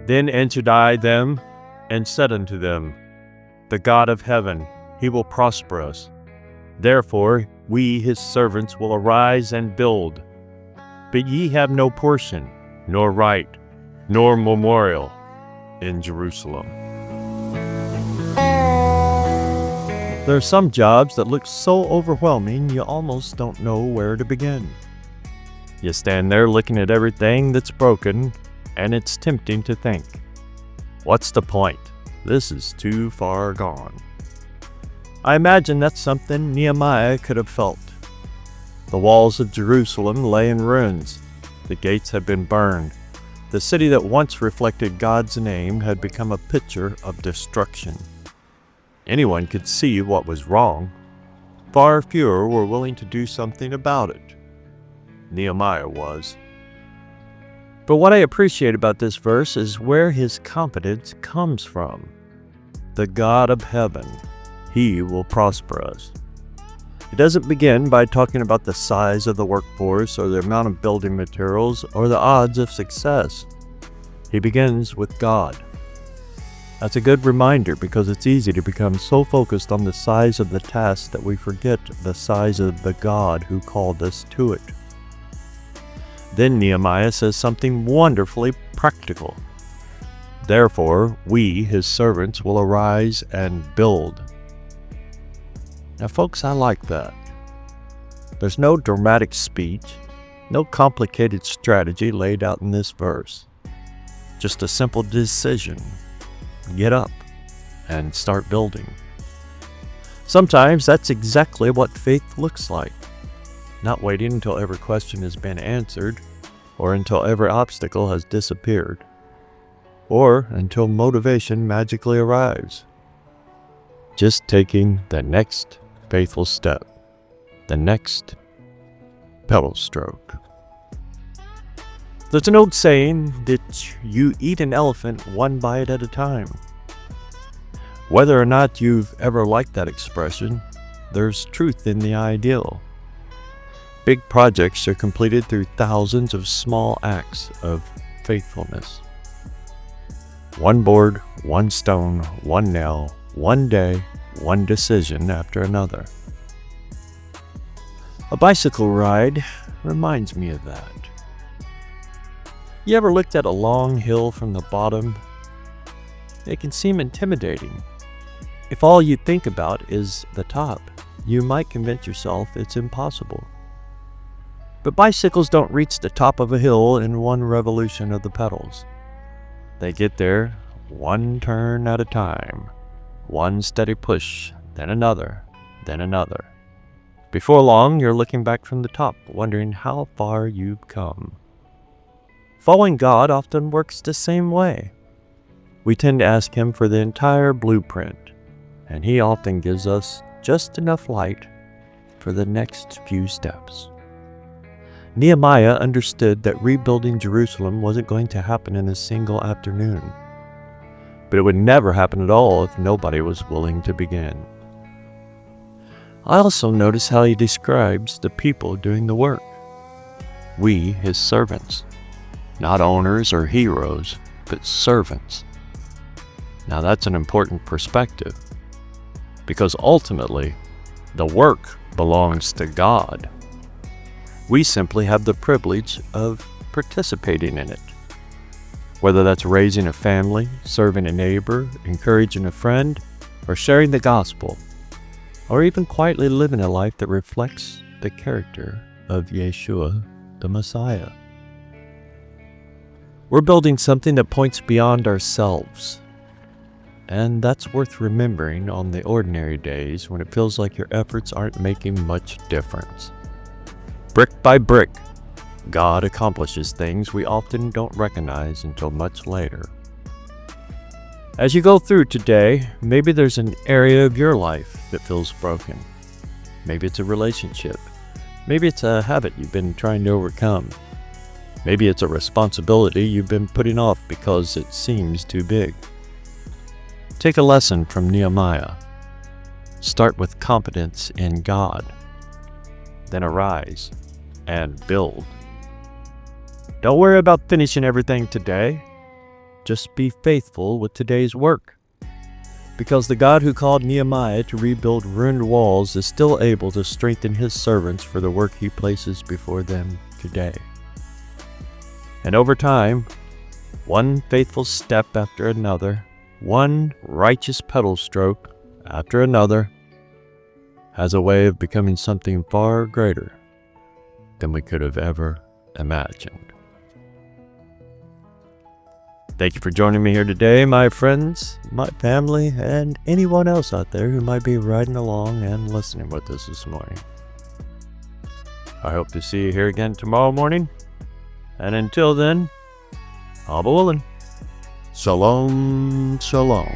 Then answered I them, and said unto them, The God of heaven, he will prosper us. Therefore we his servants will arise and build. But ye have no portion, nor right, nor memorial in Jerusalem. There are some jobs that look so overwhelming you almost don't know where to begin. You stand there looking at everything that's broken, and it's tempting to think, what's the point? This is too far gone. I imagine that's something Nehemiah could have felt. The walls of Jerusalem lay in ruins. The gates had been burned. The city that once reflected God's name had become a picture of destruction. Anyone could see what was wrong. Far fewer were willing to do something about it. Nehemiah was. But what I appreciate about this verse is where his confidence comes from. The God of heaven, he will prosper us. It doesn't begin by talking about the size of the workforce or the amount of building materials or the odds of success. He begins with God. That's a good reminder because it's easy to become so focused on the size of the task that we forget the size of the God who called us to it. Then Nehemiah says something wonderfully practical. Therefore, we, his servants, will arise and build. Now, folks, I like that. There's no dramatic speech, no complicated strategy laid out in this verse. Just a simple decision. Get up and start building. Sometimes that's exactly what faith looks like. Not waiting until every question has been answered, or until every obstacle has disappeared, or until motivation magically arrives. Just taking the next faithful step, the next pedal stroke. There's an old saying that you eat an elephant one bite at a time. Whether or not you've ever liked that expression, there's truth in the ideal. Big projects are completed through thousands of small acts of faithfulness. One board, one stone, one nail, one day, one decision after another. A bicycle ride reminds me of that. You ever looked at a long hill from the bottom? It can seem intimidating. If all you think about is the top, you might convince yourself it's impossible. But bicycles don't reach the top of a hill in one revolution of the pedals. They get there one turn at a time, one steady push, then another, then another. Before long, you're looking back from the top, wondering how far you've come. Following God often works the same way. We tend to ask Him for the entire blueprint, and He often gives us just enough light for the next few steps. Nehemiah understood that rebuilding Jerusalem wasn't going to happen in a single afternoon, but it would never happen at all if nobody was willing to begin. I also notice how he describes the people doing the work. We, his servants, not owners or heroes, but servants. Now that's an important perspective, because ultimately, the work belongs to God. We simply have the privilege of participating in it. Whether that's raising a family, serving a neighbor, encouraging a friend, or sharing the gospel, or even quietly living a life that reflects the character of Yeshua, the Messiah. We're building something that points beyond ourselves, and that's worth remembering on the ordinary days when it feels like your efforts aren't making much difference. Brick by brick, God accomplishes things we often don't recognize until much later. As you go through today, maybe there's an area of your life that feels broken. Maybe it's a relationship. Maybe it's a habit you've been trying to overcome. Maybe it's a responsibility you've been putting off because it seems too big. Take a lesson from Nehemiah. Start with confidence in God. Then arise and build. Don't worry about finishing everything today. Just be faithful with today's work. Because the God who called Nehemiah to rebuild ruined walls is still able to strengthen his servants for the work he places before them today. And over time, one faithful step after another, one righteous pedal stroke after another, has a way of becoming something far greater than we could have ever imagined. Thank you for joining me here today, my friends, my family, and anyone else out there who might be riding along and listening with us this morning. I hope to see you here again tomorrow morning. And until then, Abba willing, Shalom, Shalom.